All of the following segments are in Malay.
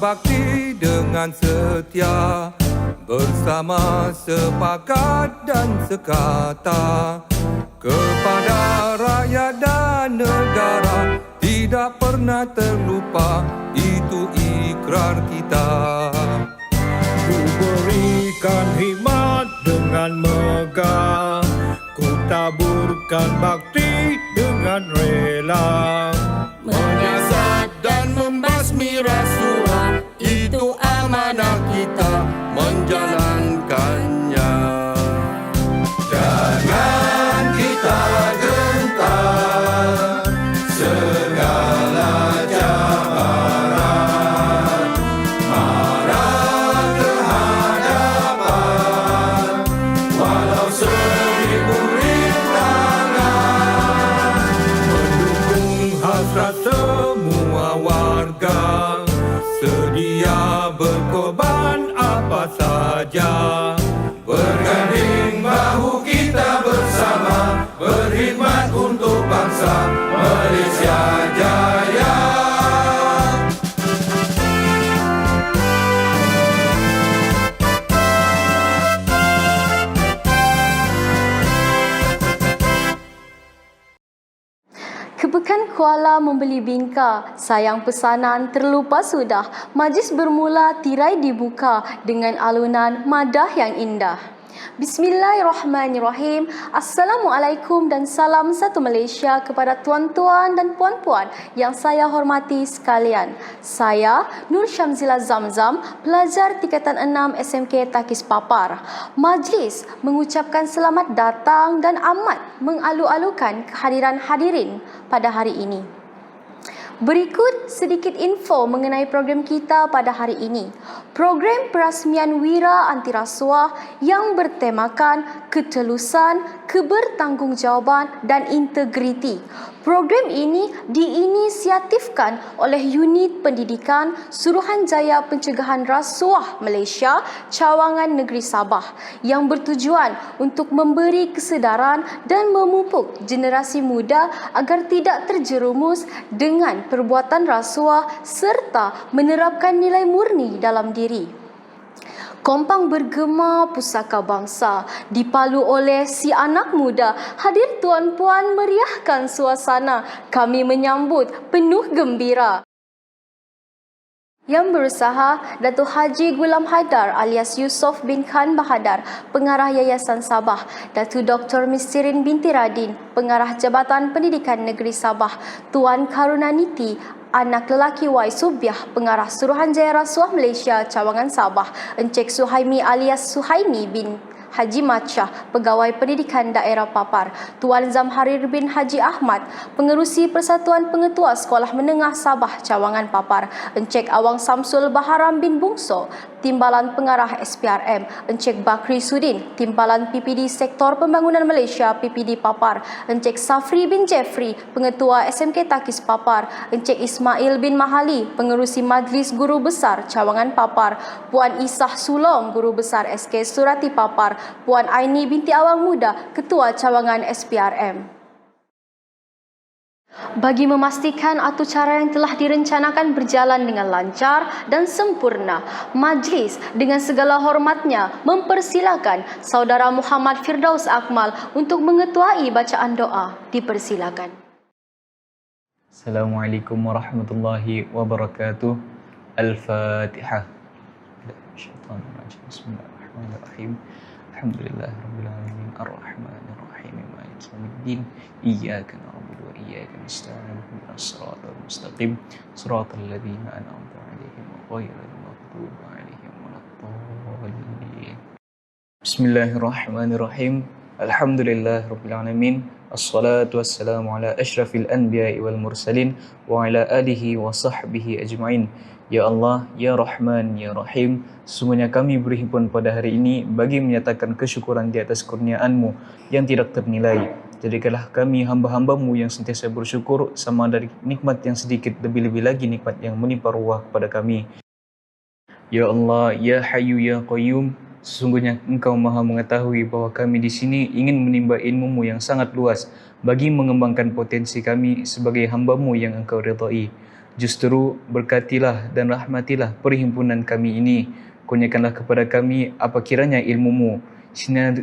bakti dengan setia, bersama sepakat dan sekata, kepada rakyat dan negara tidak pernah terlupa, itu ikrar kita. Ku berikan hikmat dengan megah, ku taburkan bakti dengan rela, menyiasat dan membasmi rasuah, itu amanah kita menjalankannya. Jangan kita gentar segala cabaran, marah kehadapan, walau seribu rintangan, mendukung hasrat semua warga, sedia berkorban apa saja, berganding bahu kita bersama, berkhidmat untuk bangsa Malaysia Jaya. Kepekan Kuala membeli bingka, sayang pesanan terlupa sudah. Majlis bermula, tirai dibuka dengan alunan madah yang indah. Bismillahirrahmanirrahim. Assalamualaikum dan salam satu Malaysia kepada tuan-tuan dan puan-puan yang saya hormati sekalian. Saya Nur Syamzila Zamzam, pelajar tingkatan 6 SMK Takis Papar. Majlis mengucapkan selamat datang dan amat mengalu-alukan kehadiran hadirin pada hari ini. Berikut sedikit info mengenai program kita pada hari ini. Program perasmian Wira Anti Rasuah yang bertemakan ketelusan, kebertanggungjawaban dan integriti. Program ini diinisiatifkan oleh Unit Pendidikan Suruhanjaya Pencegahan Rasuah Malaysia, Cawangan Negeri Sabah, yang bertujuan untuk memberi kesedaran dan memupuk generasi muda agar tidak terjerumus dengan perbuatan rasuah serta menerapkan nilai murni dalam diri. Kompang bergema pusaka bangsa dipalu oleh si anak muda. Hadir tuan-puan meriahkan suasana. Kami menyambut penuh gembira. Yang berusaha Datuk Haji Gulam Haidar alias Yusof bin Khan Bahadar, Pengarah Yayasan Sabah, Datuk Dr. Mistirin binti Radin, Pengarah Jabatan Pendidikan Negeri Sabah, Tuan Karunaniti anak lelaki Y. Subiah, Pengarah Suruhanjaya Rasuah Malaysia, Cawangan Sabah, Encik Suhaimi alias Suhaimi bin Haji Machah, Pegawai Pendidikan Daerah Papar, Tuan Zamharir bin Haji Ahmad, Pengerusi Persatuan Pengetua Sekolah Menengah Sabah, Cawangan Papar, Encik Awang Samsul Baharam bin Bungso, Timbalan Pengarah SPRM, Encik Bakri Sudin, Timbalan PPD Sektor Pembangunan Malaysia PPD Papar, Encik Safri bin Jeffrey, Pengetua SMK Takis Papar, Encik Ismail bin Mahali, Pengerusi Majlis Guru Besar Cawangan Papar, Puan Isah Sulong, Guru Besar SK Surati Papar, Puan Aini binti Awang Muda, Ketua Cawangan SPRM. Bagi memastikan acara yang telah direncanakan berjalan dengan lancar dan sempurna, majlis dengan segala hormatnya mempersilakan Saudara Muhammad Firdaus Akmal untuk mengetuai bacaan doa. Dipersilakan. Assalamualaikum warahmatullahi wabarakatuh. Al-Fatihah. Bismillahirrahmanirrahim. Alhamdulillahirabbil alamin arrahmanir rahim maliki yaumiddin iyyaka na'budu wa iyyaka nasta'in ihdinas siratal mustaqim siratal ladzina an'amta 'alaihim ghairil maghdubi 'alaihim waladdallin. Bismillahirrahmanirrahim. Alhamdulillahirabbil alamin. Assalatu wassalamu ala asyrafil anbiya'i wal mursalin wa ala alihi wa sahbihi ajma'in. Ya Allah, Ya Rahman, Ya Rahim, sesungguhnya kami berhimpun pada hari ini bagi menyatakan kesyukuran di atas kurnia-Mu yang tidak ternilai. Jadikanlah kami hamba-hamba-Mu yang sentiasa bersyukur sama dari nikmat yang sedikit, lebih-lebih lagi nikmat yang menimpa ruah kepada kami. Ya Allah, Ya Hayyu, Ya Qayyum, sesungguhnya Engkau Maha mengetahui bahwa kami di sini ingin menimba ilmu-Mu yang sangat luas bagi mengembangkan potensi kami sebagai hamba-Mu yang Engkau ridhai. Justru berkatilah dan rahmatilah perhimpunan kami ini. Kurniakanlah kepada kami apa kiranya ilmu-Mu.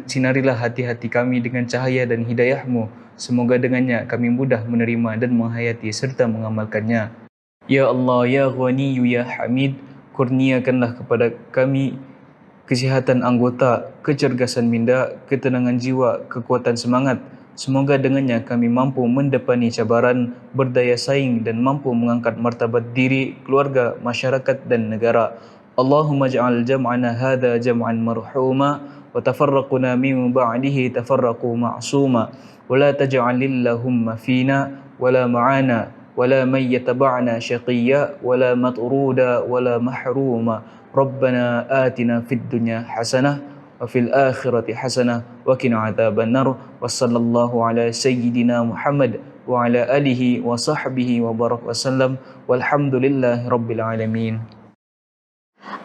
Sinarilah hati-hati kami dengan cahaya dan hidayah-Mu. Semoga dengannya kami mudah menerima dan menghayati serta mengamalkannya. Ya Allah, Ya Ghani, Ya Hamid, kurniakanlah kepada kami kesihatan anggota, kecergasan minda, ketenangan jiwa, kekuatan semangat. Semoga dengannya kami mampu mendepani cabaran, berdaya saing dan mampu mengangkat martabat diri, keluarga, masyarakat dan negara. Allahumma ja'al jam'ana hadha jam'an marhuma wa tafarraquna min ba'dihi tafarraqu ma'suma wa la taj'alillahumma fina wa la ma'ana wa la man yataba'na syaqiyya wa la matruda wa la mahruma. Rabbana atina fid dunya hasanah wa fil akhirati hasanah wa qina adzabannar. Wa sallallahu ala sayyidina Muhammad wa ala alihi wa sahbihi wa barak wasallam walhamdulillahi rabbil alamin.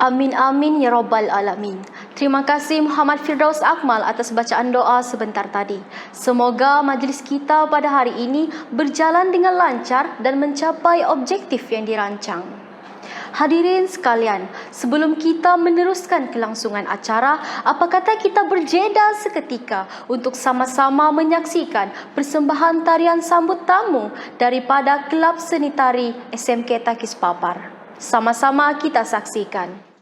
Amin amin ya rabbal alamin. Terima kasih Muhammad Firdaus Akmal atas bacaan doa sebentar tadi. Semoga majlis kita pada hari ini berjalan dengan lancar dan mencapai objektif yang dirancang. Hadirin sekalian, sebelum kita meneruskan kelangsungan acara, apa kata kita berjeda seketika untuk sama-sama menyaksikan persembahan tarian sambut tamu daripada Kelab Seni Tari SMK Takis Papar. Sama-sama kita saksikan.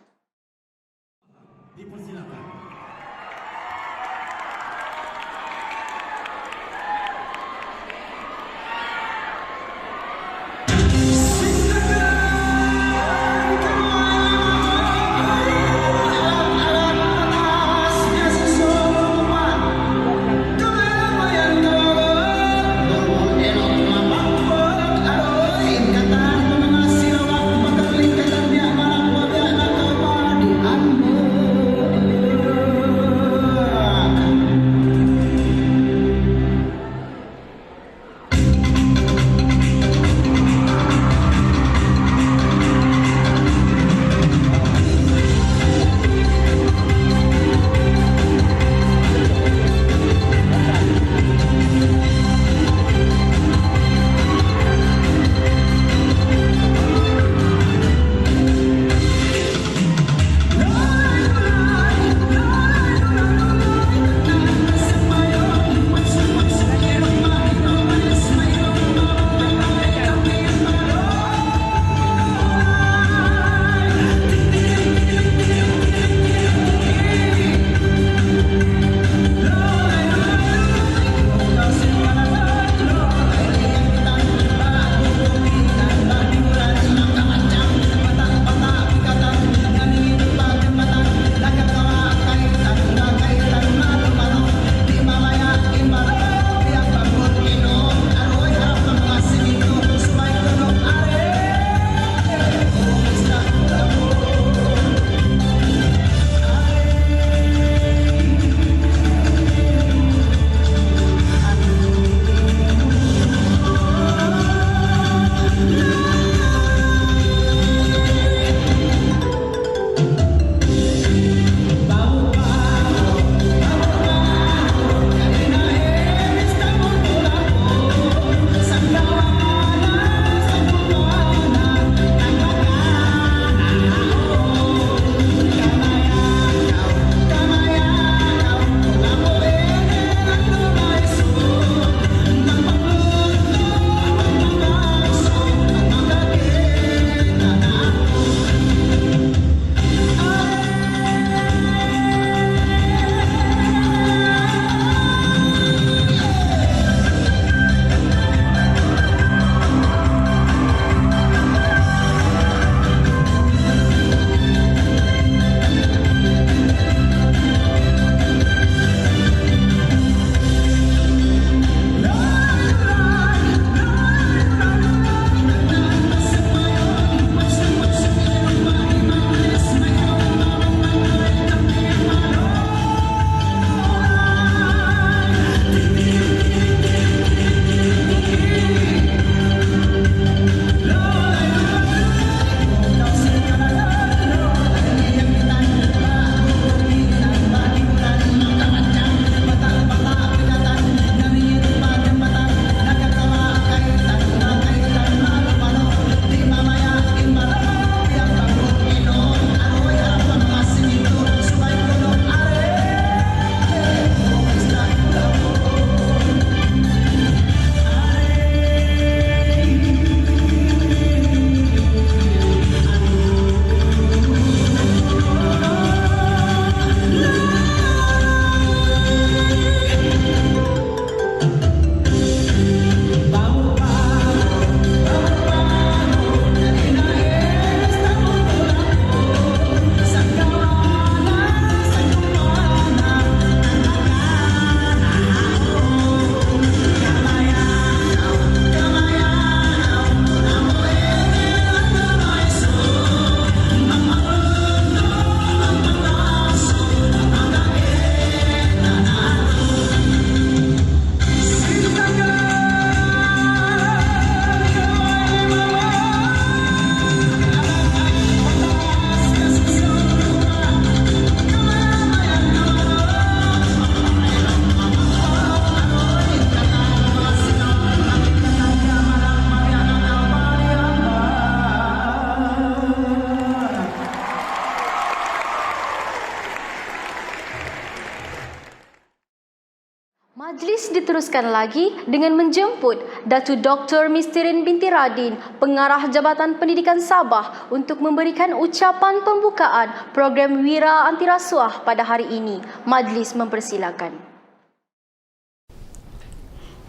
Majlis diteruskan lagi dengan menjemput Datu Dr. Mistirin binti Radin, Pengarah Jabatan Pendidikan Sabah untuk memberikan ucapan pembukaan program Wira Antirasuah pada hari ini. Majlis mempersilakan.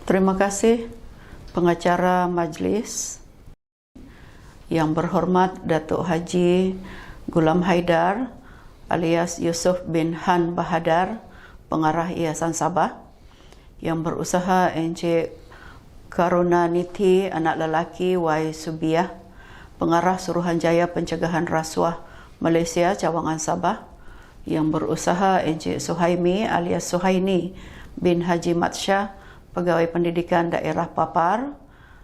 Terima kasih pengacara majlis yang berhormat Datuk Haji Gulam Haidar alias Yusuf bin Han Bahadar, Pengarah Yayasan Sabah, yang berusaha Encik Karunaniti anak lelaki Y Subiah, Pengarah Suruhanjaya Pencegahan Rasuah Malaysia Cawangan Sabah, yang berusaha Encik Suhaimi alias Suhaini bin Haji Matsyah, Pegawai Pendidikan Daerah Papar,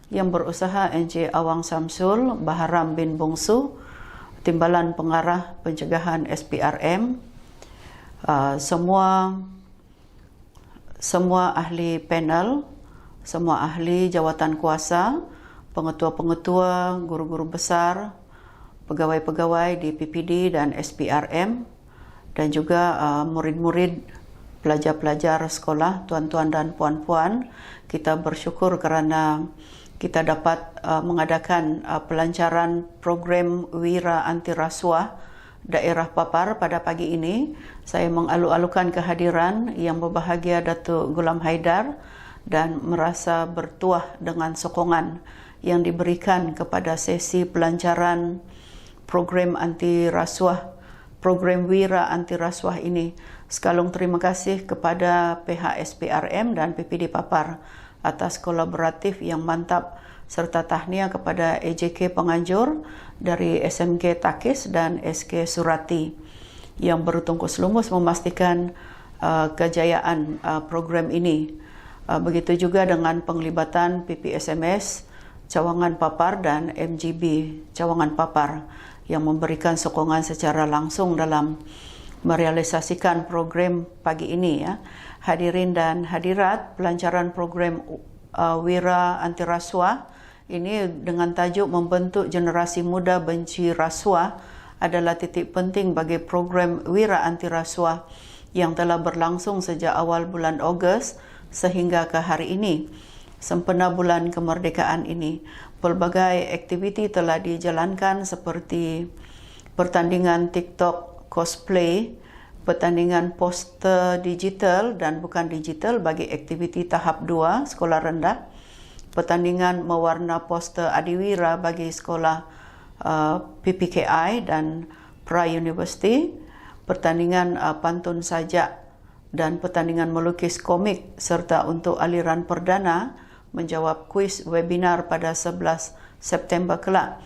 yang berusaha Encik Awang Samsul Baharam bin Bungsu, Timbalan Pengarah Pencegahan SPRM, semua ahli panel, semua ahli jawatan kuasa, pengetua-pengetua, guru-guru besar, pegawai-pegawai di PPD dan SPRM, dan juga murid-murid, pelajar-pelajar sekolah, tuan-tuan dan puan-puan. Kita bersyukur kerana kita dapat mengadakan pelancaran program Wira Antirasuah daerah Papar pada pagi ini. Saya mengalu-alukan kehadiran yang berbahagia Datuk Gulam Haidar dan merasa bertuah dengan sokongan yang diberikan kepada sesi pelancaran program antirasuah, program Wira Antirasuah ini. Sekalung terima kasih kepada pihak SPRM dan PPD Papar atas kolaboratif yang mantap, serta tahniah kepada AJK Penganjur dari SMK Takis dan SK Surati yang bertungkus lumus memastikan kejayaan program ini. Begitu juga dengan penglibatan PPSMS Cawangan Papar dan MGB Cawangan Papar yang memberikan sokongan secara langsung dalam merealisasikan program pagi ini. Hadirin dan hadirat, pelancaran program Wira Antirasuah ini dengan tajuk Membentuk Generasi Muda Benci Rasuah adalah titik penting bagi program Wira Antirasuah yang telah berlangsung sejak awal bulan Ogos sehingga ke hari ini, sempena bulan kemerdekaan ini. Pelbagai aktiviti telah dijalankan seperti pertandingan TikTok cosplay, pertandingan poster digital dan bukan digital bagi aktiviti tahap 2 sekolah rendah, pertandingan mewarna poster adiwira bagi sekolah PPKI dan pra-university, pertandingan pantun sajak dan pertandingan melukis komik, serta untuk aliran perdana menjawab kuis webinar pada 11 September kelak.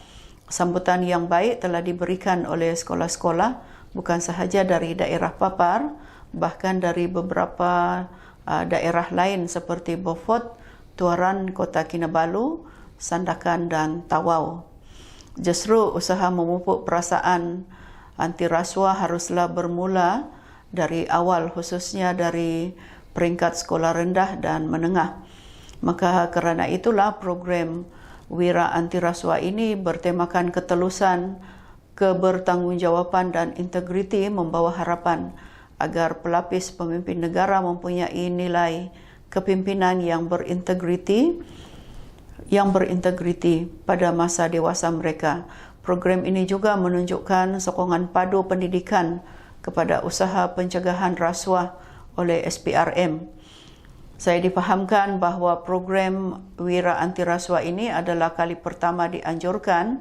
Sambutan yang baik telah diberikan oleh sekolah-sekolah bukan sahaja dari daerah Papar, bahkan dari beberapa daerah lain seperti Beaufort, Tuaran, Kota Kinabalu, Sandakan dan Tawau. Justru usaha memupuk perasaan antirasuah haruslah bermula dari awal, khususnya dari peringkat sekolah rendah dan menengah. Maka kerana itulah program Wira Antirasuah ini bertemakan ketelusan, kebertanggungjawaban dan integriti, membawa harapan agar pelapis pemimpin negara mempunyai nilai kepimpinan yang berintegriti pada masa dewasa mereka. Program ini juga menunjukkan sokongan padu pendidikan kepada usaha pencegahan rasuah oleh SPRM. Saya difahamkan bahawa program Wira Antirasuah ini adalah kali pertama dianjurkan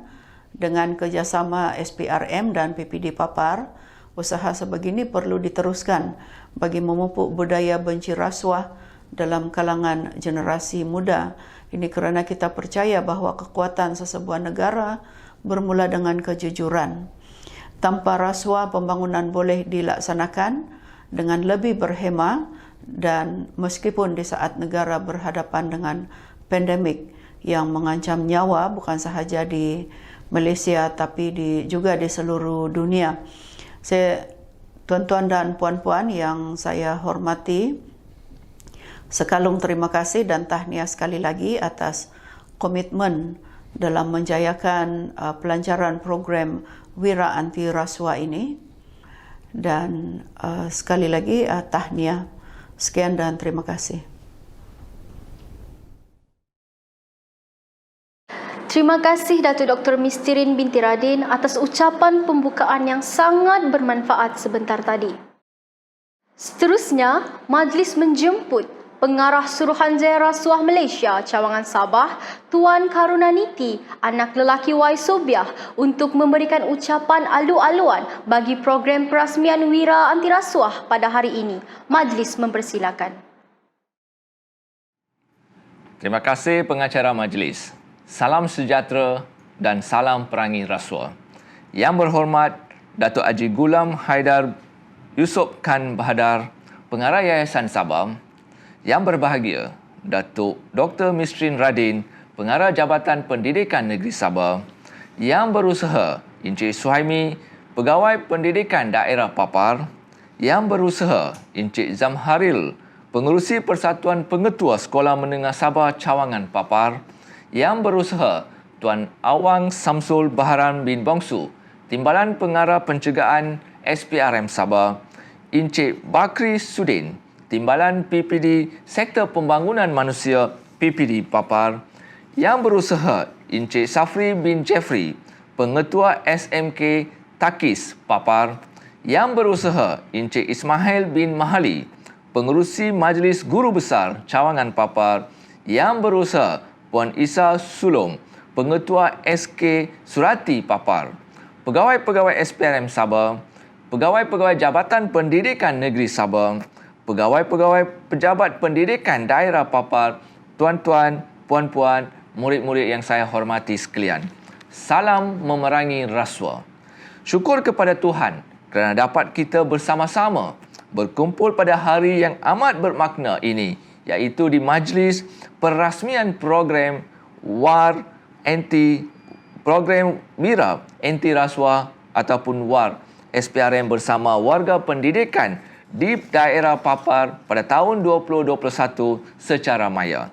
dengan kerjasama SPRM dan PPD Papar. Usaha sebegini perlu diteruskan bagi memupuk budaya benci rasuah dalam kalangan generasi muda. Ini kerana kita percaya bahawa kekuatan sesebuah negara bermula dengan kejujuran. Tanpa rasuah, pembangunan boleh dilaksanakan dengan lebih berhemah, dan meskipun di saat negara berhadapan dengan pandemik yang mengancam nyawa bukan sahaja di Malaysia tapi juga di seluruh dunia. Tuan-tuan dan puan-puan yang saya hormati, sekalung terima kasih dan tahniah sekali lagi atas komitmen dalam menjayakan pelancaran program Wira Antirasuah ini. Dan sekali lagi tahniah. Sekian dan terima kasih. Terima kasih Datuk Dr. Mistirin binti Radin atas ucapan pembukaan yang sangat bermanfaat sebentar tadi. Seterusnya, majlis menjemput Pengarah Suruhanjaya Rasuah Malaysia Cawangan Sabah, Tuan Karunaniti, anak lelaki Waisobiah, untuk memberikan ucapan alu-aluan bagi program perasmian Wira Anti Rasuah pada hari ini. Majlis mempersilakan. Terima kasih pengacara majlis. Salam sejahtera dan salam perangi rasuah. Yang berhormat Datuk Haji Gulam Haidar Yusof Khan Bahadar, Pengarah Yayasan Sabah. Yang berbahagia Datuk Dr. Mistirin Radin, Pengarah Jabatan Pendidikan Negeri Sabah. Yang berusaha Encik Suhaimi, Pegawai Pendidikan Daerah Papar. Yang berusaha Encik Zamharil, Pengerusi Persatuan Pengetua Sekolah Menengah Sabah Cawangan Papar. Yang berusaha Tuan Awang Samsul Baharan bin Bongsu, Timbalan Pengarah Pencegahan SPRM Sabah. Encik Bakri Sudin, Timbalan PPD Sektor Pembangunan Manusia PPD Papar. Yang berusaha Encik Safri bin Jeffrey, Pengetua SMK Takis Papar. Yang berusaha Encik Ismail bin Mahali, Pengerusi Majlis Guru Besar Cawangan Papar. Yang berusaha Puan Isa Sulong, Pengetua SK Surati Papar. Pegawai-pegawai SPRM Sabah, pegawai-pegawai Jabatan Pendidikan Negeri Sabah, pegawai-pegawai Pejabat Pendidikan Daerah Papar, tuan-tuan, puan-puan, murid-murid yang saya hormati sekalian. Salam memerangi rasuah. Syukur kepada Tuhan kerana dapat kita bersama-sama berkumpul pada hari yang amat bermakna ini, iaitu di majlis perasmian program program Wira Anti Rasuah ataupun WAR SPRM bersama warga pendidikan di daerah Papar pada tahun 2021 secara maya.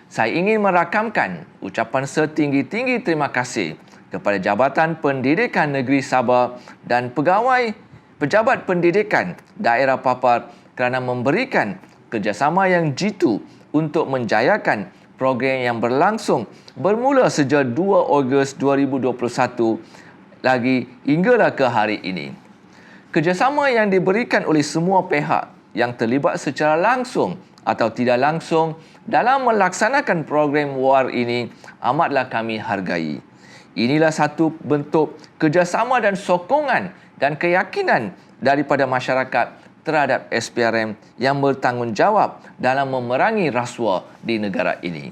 Saya ingin merakamkan ucapan setinggi-tinggi terima kasih kepada Jabatan Pendidikan Negeri Sabah dan pejabat pendidikan daerah Papar kerana memberikan kerjasama yang jitu untuk menjayakan program yang berlangsung bermula sejak 2 Ogos 2021 lagi hinggalah ke hari ini. Kerjasama yang diberikan oleh semua pihak yang terlibat secara langsung atau tidak langsung dalam melaksanakan program WAR ini amatlah kami hargai. Inilah satu bentuk kerjasama dan sokongan dan keyakinan daripada masyarakat terhadap SPRM yang bertanggungjawab dalam memerangi rasuah di negara ini.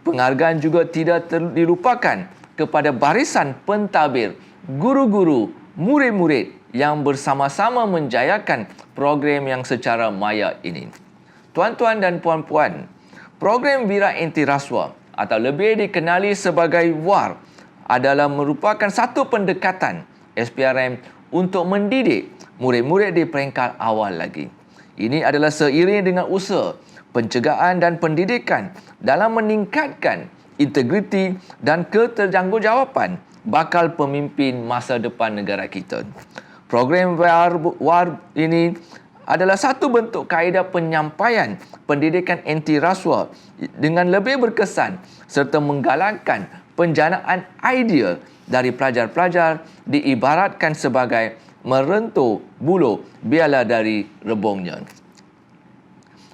Penghargaan juga tidak dilupakan kepada barisan pentadbir, guru-guru, murid-murid yang bersama-sama menjayakan program yang secara maya ini. Tuan-tuan dan puan-puan, program Wira Anti Rasuah atau lebih dikenali sebagai WAR adalah merupakan satu pendekatan SPRM untuk mendidik murid-murid di peringkat awal lagi. Ini adalah seiring dengan usaha pencegahan dan pendidikan dalam meningkatkan integriti dan ketertanggungjawatan bakal pemimpin masa depan negara kita. Program WAR ini adalah satu bentuk kaedah penyampaian pendidikan anti rasuah dengan lebih berkesan serta menggalakkan penjanaan idea dari pelajar-pelajar diibaratkan sebagai merentuh buluh biala dari rebungnya.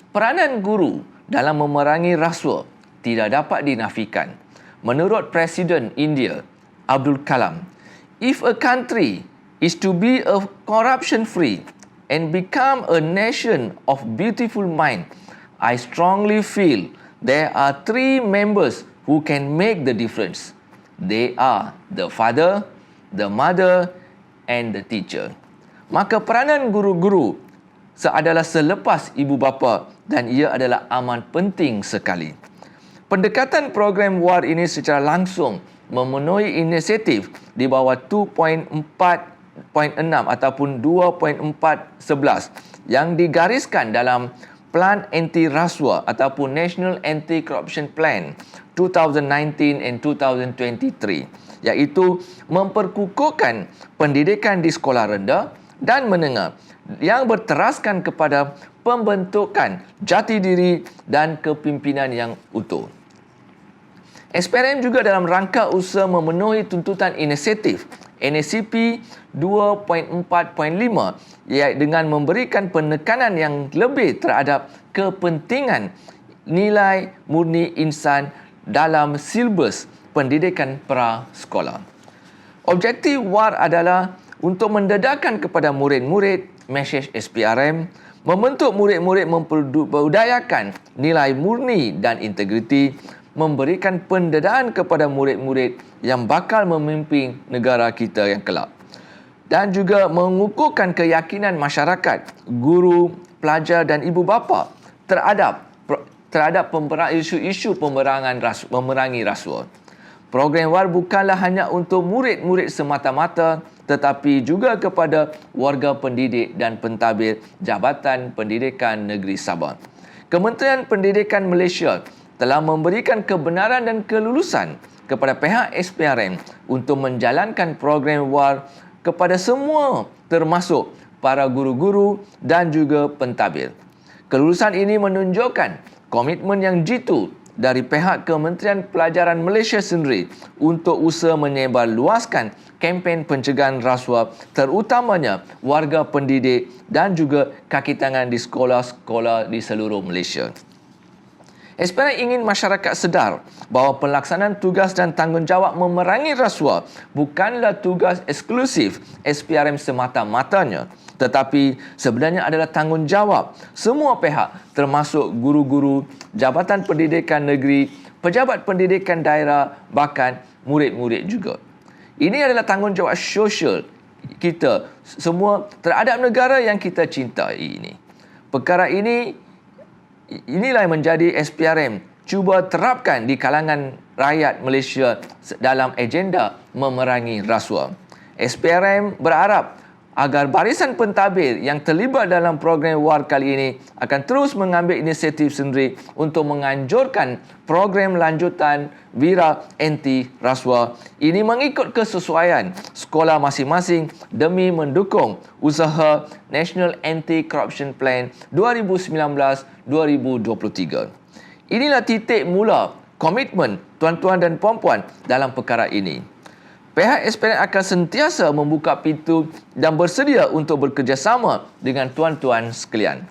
Peranan guru dalam memerangi rasuah tidak dapat dinafikan. Menurut Presiden India, Abdul Kalam, if a country is to be a corruption-free and become a nation of beautiful mind, I strongly feel there are three members who can make the difference. They are the father, the mother and the teacher. Maka peranan guru-guru adalah selepas ibu bapa dan ia adalah amat penting sekali. Pendekatan program WAR ini secara langsung memenuhi inisiatif di bawah 2.4.6 ataupun 2.411 yang digariskan dalam Plan Anti Rasuah ataupun National Anti-Corruption Plan 2019 and 2023, iaitu memperkukuhkan pendidikan di sekolah rendah dan menengah yang berteraskan kepada pembentukan jati diri dan kepimpinan yang utuh. SPRM juga dalam rangka usaha memenuhi tuntutan inisiatif NACP 2.4.5 dengan memberikan penekanan yang lebih terhadap kepentingan nilai murni insan dalam silibus pendidikan prasekolah. Objektif WAR adalah untuk mendedahkan kepada murid-murid mesej SPRM, membentuk murid-murid memperbudayakan nilai murni dan integriti, memberikan pendedahan kepada murid-murid yang bakal memimpin negara kita yang kelak, dan juga mengukuhkan keyakinan masyarakat, guru, pelajar dan ibu bapa terhadap isu-isu memerangi rasuah. Program WAR bukanlah hanya untuk murid-murid semata-mata, tetapi juga kepada warga pendidik dan pentadbir Jabatan Pendidikan Negeri Sabah. Kementerian Pendidikan Malaysia telah memberikan kebenaran dan kelulusan kepada pihak SPRM untuk menjalankan program WAR kepada semua termasuk para guru-guru dan juga pentadbir. Kelulusan ini menunjukkan komitmen yang jitu dari pihak Kementerian Pelajaran Malaysia sendiri untuk usaha menyebarluaskan kempen pencegahan rasuah terutamanya warga pendidik dan juga kaki tangan di sekolah-sekolah di seluruh Malaysia. SPRM ingin masyarakat sedar bahawa pelaksanaan tugas dan tanggungjawab memerangi rasuah bukanlah tugas eksklusif SPRM semata-matanya, tetapi sebenarnya adalah tanggungjawab semua pihak termasuk guru-guru, Jabatan Pendidikan Negeri, pejabat pendidikan daerah, bahkan murid-murid juga. Ini adalah tanggungjawab sosial kita semua terhadap negara yang kita cintai ini. Perkara inilah yang menjadi SPRM cuba terapkan di kalangan rakyat Malaysia dalam agenda memerangi rasuah. SPRM berharap agar barisan pentadbir yang terlibat dalam program WAR kali ini akan terus mengambil inisiatif sendiri untuk menganjurkan program lanjutan Wira Anti Rasuah ini mengikut kesesuaian sekolah masing-masing demi mendukung usaha National Anti-Corruption Plan 2019-2023. Inilah titik mula komitmen tuan-tuan dan puan-puan dalam perkara ini. Pihak SPRM akan sentiasa membuka pintu dan bersedia untuk bekerjasama dengan tuan-tuan sekalian.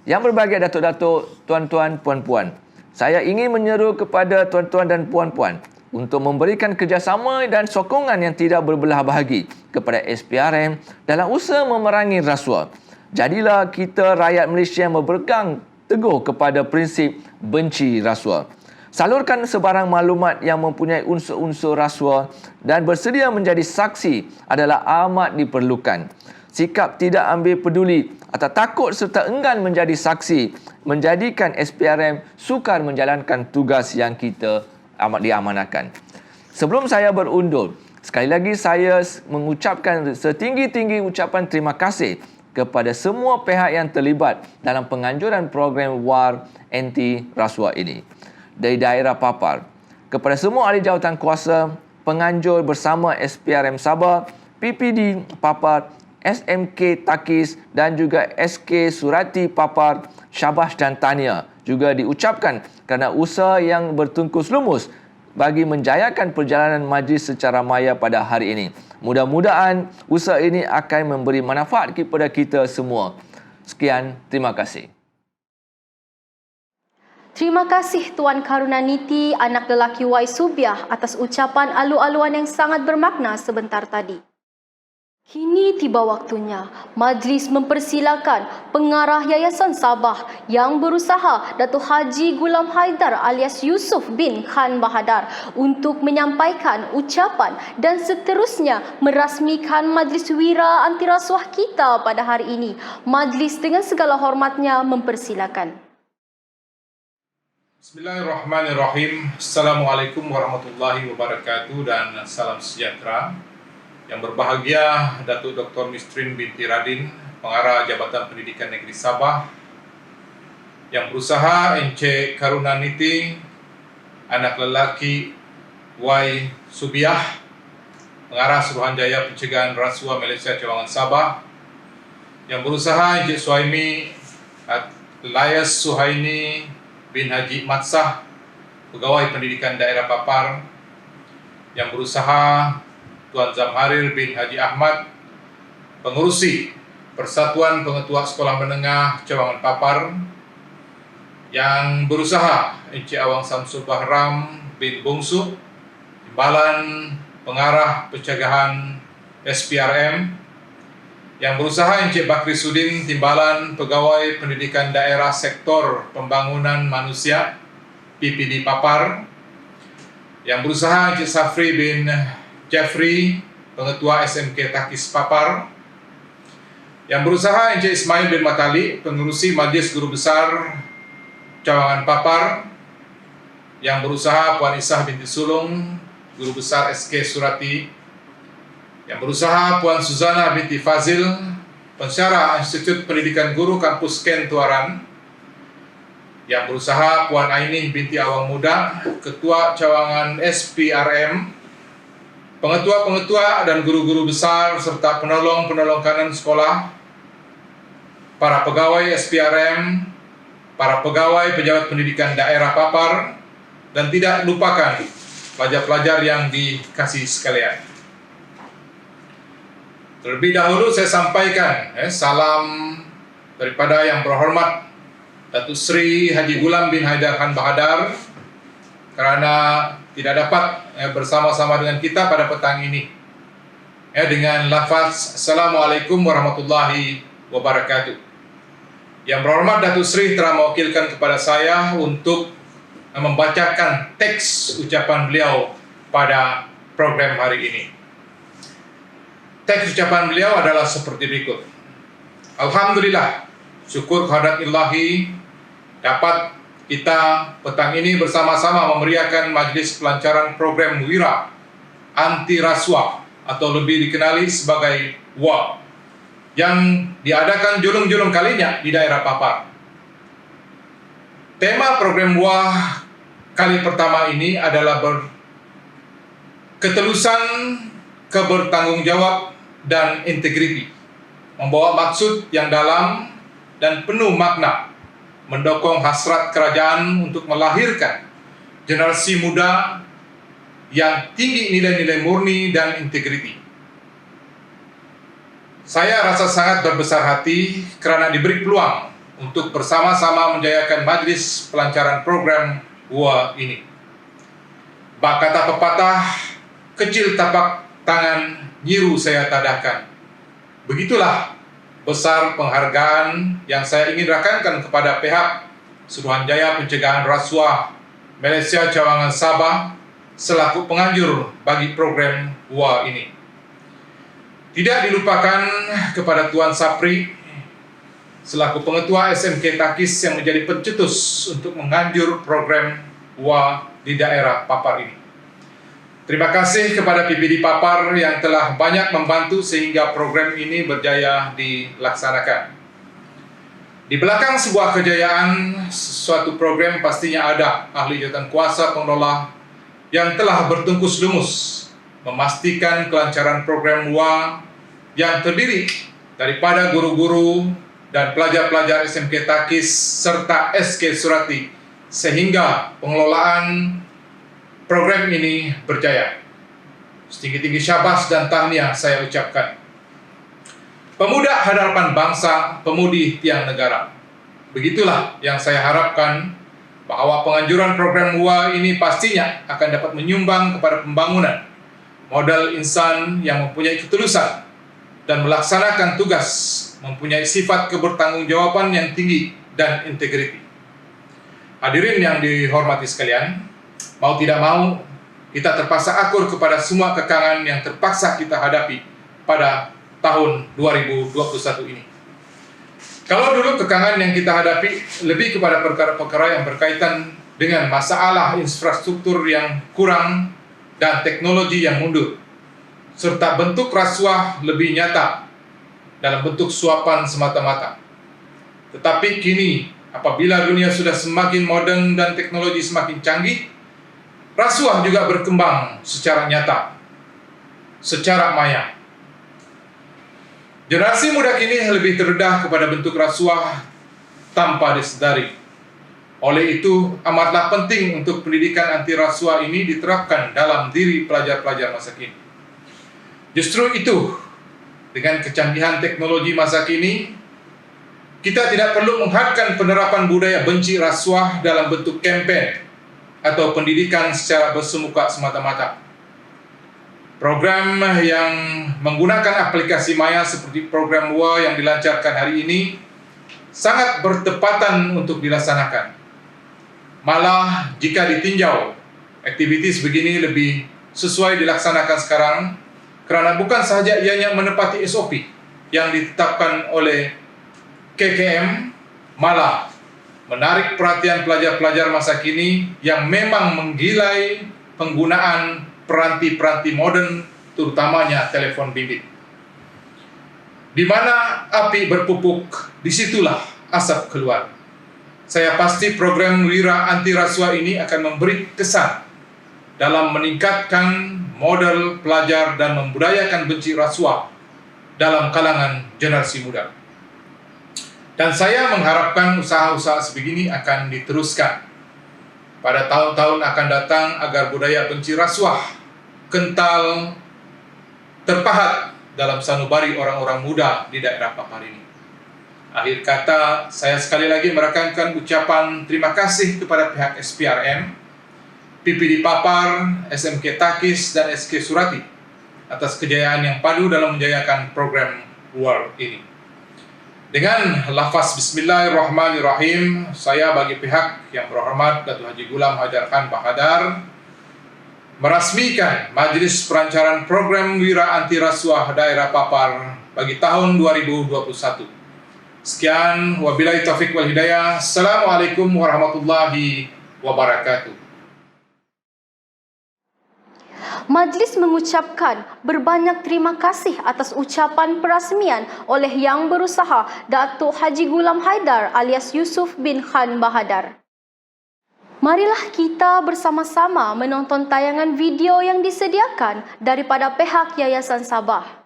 Yang berbahagia datuk-datuk, tuan-tuan, puan-puan, saya ingin menyeru kepada tuan-tuan dan puan-puan untuk memberikan kerjasama dan sokongan yang tidak berbelah bahagi kepada SPRM dalam usaha memerangi rasuah. Jadilah kita rakyat Malaysia yang berpegang teguh kepada prinsip benci rasuah. Salurkan sebarang maklumat yang mempunyai unsur-unsur rasuah dan bersedia menjadi saksi adalah amat diperlukan. Sikap tidak ambil peduli atau takut serta enggan menjadi saksi menjadikan SPRM sukar menjalankan tugas yang kita diamanahkan. Sebelum saya berundur, sekali lagi saya mengucapkan setinggi-tinggi ucapan terima kasih kepada semua pihak yang terlibat dalam penganjuran program WAR anti rasuah ini. Dari daerah papar, kepada semua ahli jawatan kuasa, penganjur bersama SPRM Sabah, PPD Papar, SMK Takis dan juga SK Surati Papar, syabas dan tahniah juga diucapkan kerana usaha yang bertungkus lumus bagi menjayakan perjalanan majlis secara maya pada hari ini. Mudah-mudahan usaha ini akan memberi manfaat kepada kita semua. Sekian, terima kasih. Terima kasih Tuan Karunaniti, anak lelaki Y. Subiah atas ucapan alu-aluan yang sangat bermakna sebentar tadi. Kini tiba waktunya majlis mempersilakan pengarah Yayasan Sabah yang berusaha Datuk Haji Gulam Haidar alias Yusuf bin Khan Bahadar untuk menyampaikan ucapan dan seterusnya merasmikan majlis wira anti rasuah kita pada hari ini. Majlis dengan segala hormatnya mempersilakan. Bismillahirrahmanirrahim. Assalamualaikum warahmatullahi wabarakatuh dan salam sejahtera. Yang berbahagia Datuk Dr. Mistrin binti Radin, Pengarah Jabatan Pendidikan Negeri Sabah, yang berusaha Encik Karunaniti, anak lelaki Y. Subiah, Pengarah Suruhanjaya Pencegahan Rasuah Malaysia Cawangan Sabah, yang berusaha Encik Suhaimi Layas Suhaini bin Haji Matsah, Pegawai Pendidikan Daerah Papar, yang berusaha Tuan Zamharil bin Haji Ahmad, pengurusi Persatuan Pengetua Sekolah Menengah Cawangan Papar, yang berusaha Encik Awang Samsul Bahram bin Bungsu, Timbalan Pengarah Pencegahan SPRM, yang berusaha Encik Bakri Sudin, Timbalan Pegawai Pendidikan Daerah Sektor Pembangunan Manusia PPD Papar, yang berusaha Encik Safri bin Jeffrey, Pengetua SMK Takis Papar, yang berusaha Encik Ismail bin Matali, Pengurusi Majlis Guru Besar Cawangan Papar, yang berusaha Puan Isah binti Sulung, Guru Besar SK Surati, yang berusaha Puan Suzana binti Fazil, Pensyarah Institut Pendidikan Guru Kampus Ken Tuaran, yang berusaha Puan Ainih binti Awang Muda, Ketua Cawangan SPRM, pengetua-pengetua dan guru-guru besar serta penolong-penolong kanan sekolah, para pegawai SPRM, para pegawai pejabat pendidikan daerah Papar, dan tidak lupakan pelajar-pelajar yang dikasihi sekalian. Terlebih dahulu saya sampaikan salam daripada yang berhormat Datuk Seri Haji Gulam bin Haidar Khan Bahadar, karena tidak dapat bersama-sama dengan kita pada petang ini dengan lafaz Assalamualaikum warahmatullahi wabarakatuh. Yang berhormat Datuk Seri telah mewakilkan kepada saya untuk membacakan teks ucapan beliau pada program hari ini. Teks ucapan beliau adalah seperti berikut. Alhamdulillah, syukur kehadirat ilahi, dapat kita petang ini bersama-sama memeriahkan majlis pelancaran program Wira Anti Rasuah atau lebih dikenali sebagai WA, yang diadakan julung-julung kalinya di daerah Papar. Tema program WA kali pertama ini adalah ketulusan, kebertanggungjawab, dan integriti, membawa maksud yang dalam dan penuh makna, mendokong hasrat kerajaan untuk melahirkan generasi muda yang tinggi nilai-nilai murni dan integriti. Saya rasa sangat berbesar hati kerana diberi peluang untuk bersama-sama menjayakan majlis pelancaran program WA ini. Bak kata pepatah, kecil tapak tangan, nyiru saya tadahkan. Begitulah besar penghargaan yang saya ingin rakankan kepada pihak Suruhanjaya Pencegahan Rasuah Malaysia Cawangan Sabah selaku penganjur bagi program WA ini. Tidak dilupakan kepada Tuan Sapri selaku pengetua SMK Takis yang menjadi pencetus untuk menganjur program WA di daerah Papar ini. Terima kasih kepada PPD Papar yang telah banyak membantu sehingga program ini berjaya dilaksanakan. Di belakang sebuah kejayaan suatu program pastinya ada ahli jawatan kuasa pengelola yang telah bertungkus lumus memastikan kelancaran program WA yang terdiri daripada guru-guru dan pelajar-pelajar SMK Takis serta SK Surati, sehingga pengelolaan program ini berjaya. Setinggi-tinggi syabas dan tahniah saya ucapkan. Pemuda harapan bangsa, pemudi tiang negara. Begitulah yang saya harapkan, bahwa penganjuran program WA ini pastinya akan dapat menyumbang kepada pembangunan modal insan yang mempunyai ketulusan dan melaksanakan tugas, mempunyai sifat kebertanggungjawaban yang tinggi dan integriti. Hadirin yang dihormati sekalian, mau tidak mau, kita terpaksa akur kepada semua kekangan yang terpaksa kita hadapi pada tahun 2021 ini. Kalau dulu kekangan yang kita hadapi lebih kepada perkara-perkara yang berkaitan dengan masalah infrastruktur yang kurang dan teknologi yang mundur, serta bentuk rasuah lebih nyata dalam bentuk suapan semata-mata. Tetapi kini, apabila dunia sudah semakin modern dan teknologi semakin canggih, rasuah juga berkembang secara nyata, secara maya. Generasi muda kini lebih terdedah kepada bentuk rasuah tanpa disedari. Oleh itu, amatlah penting untuk pendidikan anti rasuah ini diterapkan dalam diri pelajar-pelajar masa kini. Justru itu, dengan kecanggihan teknologi masa kini, kita tidak perlu menghadkan penerapan budaya benci rasuah dalam bentuk kempen atau pendidikan secara bersemuka semata-mata. Program yang menggunakan aplikasi maya seperti program WA yang dilancarkan hari ini sangat bertepatan untuk dilaksanakan. Malah jika ditinjau, aktivitas begini lebih sesuai dilaksanakan sekarang kerana bukan sahaja ianya menepati SOP yang ditetapkan oleh KKM, malah menarik perhatian pelajar-pelajar masa kini yang memang menggilai penggunaan peranti-peranti moden, terutamanya telefon bimbit. Di mana api berpupuk, disitulah asap keluar. Saya pasti program Wira Anti Rasuah ini akan memberi kesan dalam meningkatkan model pelajar dan membudayakan benci rasuah dalam kalangan generasi muda. Dan saya mengharapkan usaha-usaha sebegini akan diteruskan pada tahun-tahun akan datang agar budaya benci rasuah kental terpahat dalam sanubari orang-orang muda di daerah Papar ini. Akhir kata, saya sekali lagi merakamkan ucapan terima kasih kepada pihak SPRM, PPD Papar, SMK Takis, dan SK Surati atas kejayaan yang padu dalam menjayakan program WAR ini. Dengan lafaz Bismillahirrahmanirrahim, saya bagi pihak yang berhormat Datuk Haji Gulam Haidar Khan Bahadar merasmikan Majlis Perancaran Program Wira Anti Rasuah Daerah Papar bagi tahun 2021. Sekian, wabillahi taufiq wal hidayah. Assalamualaikum warahmatullahi wabarakatuh. Majlis mengucapkan berbanyak terima kasih atas ucapan perasmian oleh Yang Berusaha Datuk Haji Gulam Haidar alias Yusuf bin Khan Bahadar. Marilah kita bersama-sama menonton tayangan video yang disediakan daripada pihak Yayasan Sabah.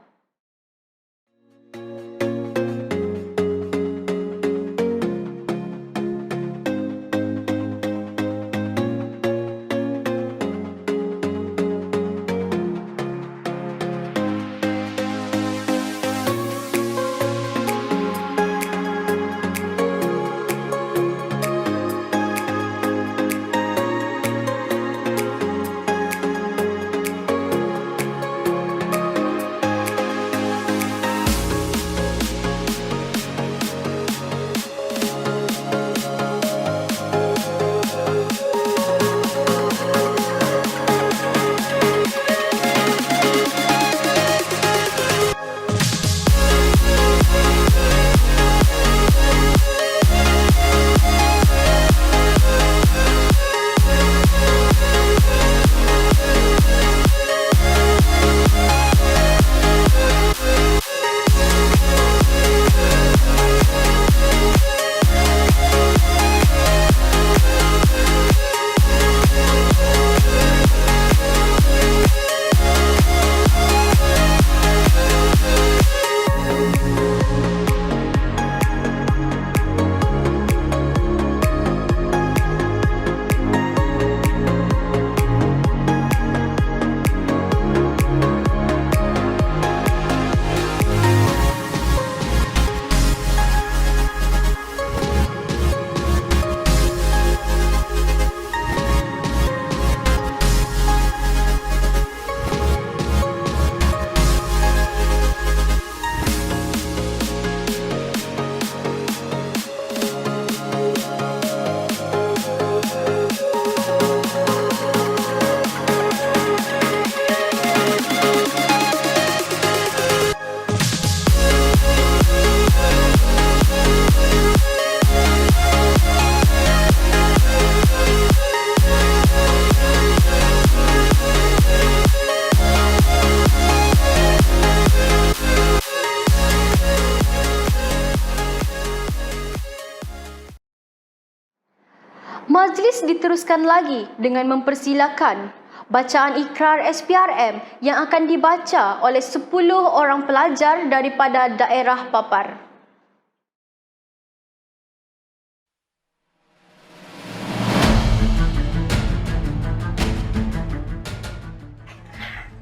Majlis diteruskan lagi dengan mempersilakan bacaan ikrar SPRM yang akan dibaca oleh 10 orang pelajar daripada daerah Papar.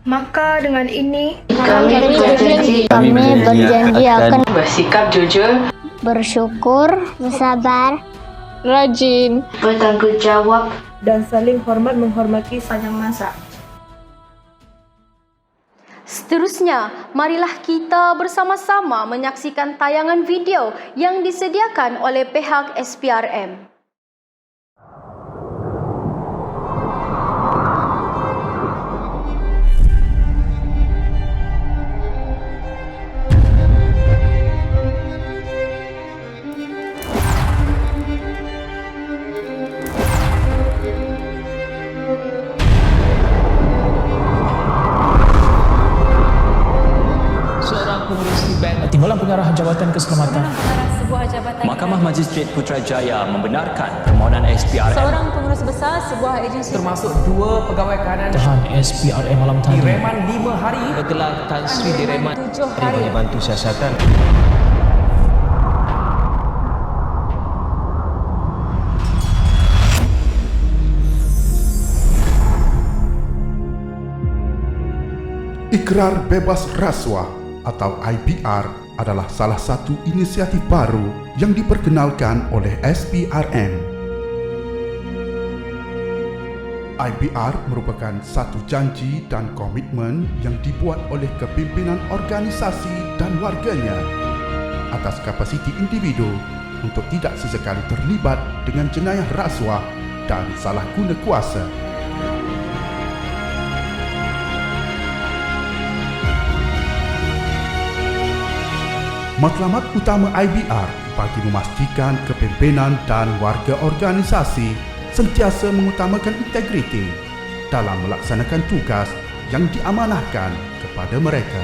Maka dengan ini Kami berjanji akan bersikap jujur, bersyukur, bersabar, rajin bertanggung jawab, dan saling hormat menghormati sepanjang masa. Seterusnya, marilah kita bersama-sama menyaksikan tayangan video yang disediakan oleh pihak SPRM. Timbalan pengarah Jabatan Keselamatan. Mahkamah Magistrate Putrajaya membenarkan permohonan SPRM. Seorang pengurus besar sebuah agensi termasuk 2 pegawai kanan Tahan SPRM malam tadi. direman 5 hari. Bergelar Tan Sri direman 7 hari. bantu siasatan. Ikrar Bebas Rasuah atau IBR adalah salah satu inisiatif baru yang diperkenalkan oleh SPRM. IBR merupakan satu janji dan komitmen yang dibuat oleh kepimpinan organisasi dan warganya atas kapasiti individu untuk tidak sesekali terlibat dengan jenayah rasuah dan salah guna kuasa. Matlamat utama IBR bagi memastikan kepimpinan dan warga organisasi sentiasa mengutamakan integriti dalam melaksanakan tugas yang diamanahkan kepada mereka.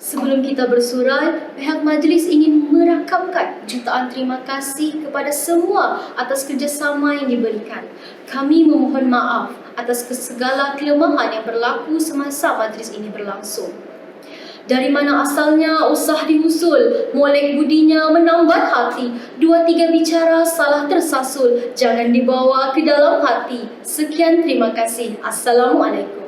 Sebelum kita bersurai, pihak majlis ingin merakamkan jutaan terima kasih kepada semua atas kerjasama yang diberikan. Kami memohon maaf atas segala kelemahan yang berlaku semasa majlis ini berlangsung. Dari mana asalnya usah diusul, molek budinya menambat hati, 2-3 bicara salah tersasul, jangan dibawa ke dalam hati. Sekian, terima kasih. Assalamualaikum.